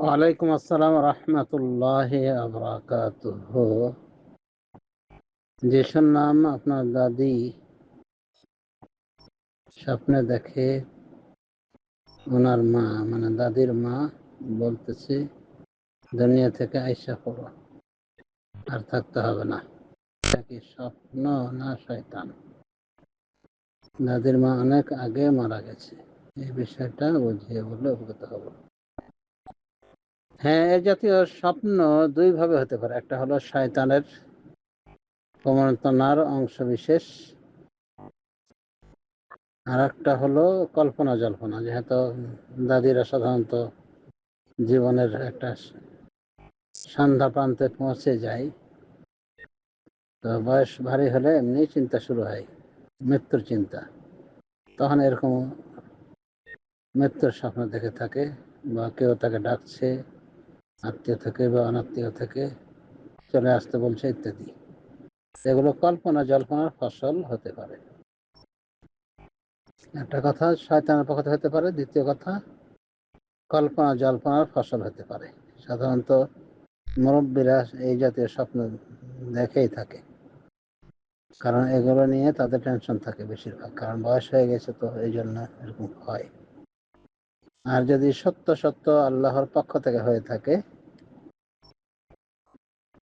ওয়ালাইকুম আসসালাম রহমতুল্লাহি আবরাকাতুহু। যে শুনলাম আপনার দাদি স্বপ্নে দেখে ওনার মা মানে দাদির মা বলতেছে দুনিয়া থেকে আইসা পড়ো, আর থাকতে হবে না। এটা কি স্বপ্ন না শয়তান? দাদির মা অনেক আগে মারা গেছে, এই বিষয়টা বুঝিয়ে বললে অবগত হব। হ্যাঁ, এই জাতীয় স্বপ্ন দুই ভাবে হতে পারে। একটা হলো শয়তানের প্রমাণনার অংশ বিশেষ, আর একটা হলো কল্পনা জল্পনা। যেহেতু দাদিরা সাধারণত জীবনের একটা সন্ধ্যা প্রান্তে পৌঁছে যায়, তো বয়স ভারী হলে এমনি চিন্তা শুরু হয়, মৃত্যুর চিন্তা। তখন এরকম মৃত্যুর স্বপ্ন দেখে থাকে, বা কেউ তাকে ডাকছে আত্মীয় থেকে বা অনাত্মীয় থেকে, চলে আসতে বলছে ইত্যাদি। এগুলো কল্পনা জল্পনার ফসল হতে পারে। একটা কথা শয়তানের পক্ষ হতে পারে, দ্বিতীয় কথা কল্পনা জল্পনার ফসল হতে পারে। সাধারণত মুরব্বীরা এই জাতীয় স্বপ্ন দেখেই থাকে, কারণ এগুলো নিয়ে তাদের টেনশন থাকে বেশিরভাগ, কারণ বয়স হয়ে গেছে, তো এই জন্য এরকম হয়। আর যদি সত্য সত্য আল্লাহর পক্ষ থেকে হয়ে থাকে,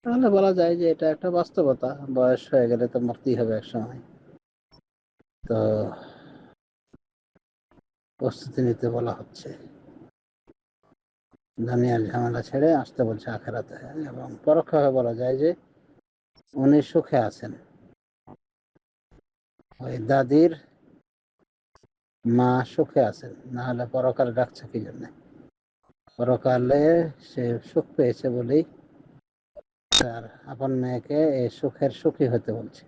তাহলে বলা যায় যে এটা একটা বাস্তবতা। বয়স হয়ে গেলে তো মরতেই হবে এক সময়, তো প্রস্তুতি নিতে বলা হচ্ছে। দুনিয়ার ঝামেলা ছেড়ে আসতে বলছে আখেরাতে। এবং পরোক্ষভাবে বলা যায় যে উনি সুখে আছেন। ওই দাদির মা সুখে আছেন, না হলে পরকালে ডাকছে কি জন্য? পরকালে সে সুখ পেয়েছে বলেই তার আপন মেয়েকে এই সুখের সুখী হতে বলছে।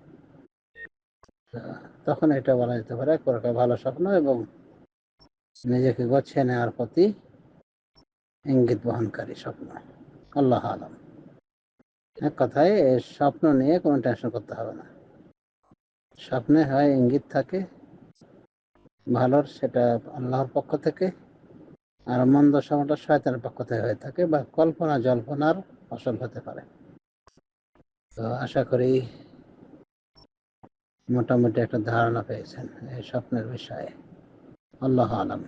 তখন এটা বলা যেতে পারে পরকালে ভালো স্বপ্ন এবং নিজেকে গছিয়ে নেওয়ার প্রতি ইঙ্গিত বহনকারী স্বপ্ন। আল্লাহ আলম। এক কথায় এই স্বপ্ন নিয়ে কোনো টেনশন করতে হবে না। স্বপ্নে হয় ইঙ্গিত থাকে ভালোর, সেটা আল্লাহর পক্ষ থেকে, আর মন্দ স্বপ্নটা শয়তানের পক্ষ থেকে হয়ে থাকে, বা কল্পনা জল্পনার ফসল হতে পারে। তো আশা করি মোটামুটি একটা ধারণা পেয়েছেন এই স্বপ্নের বিষয়ে। আল্লাহ আলম।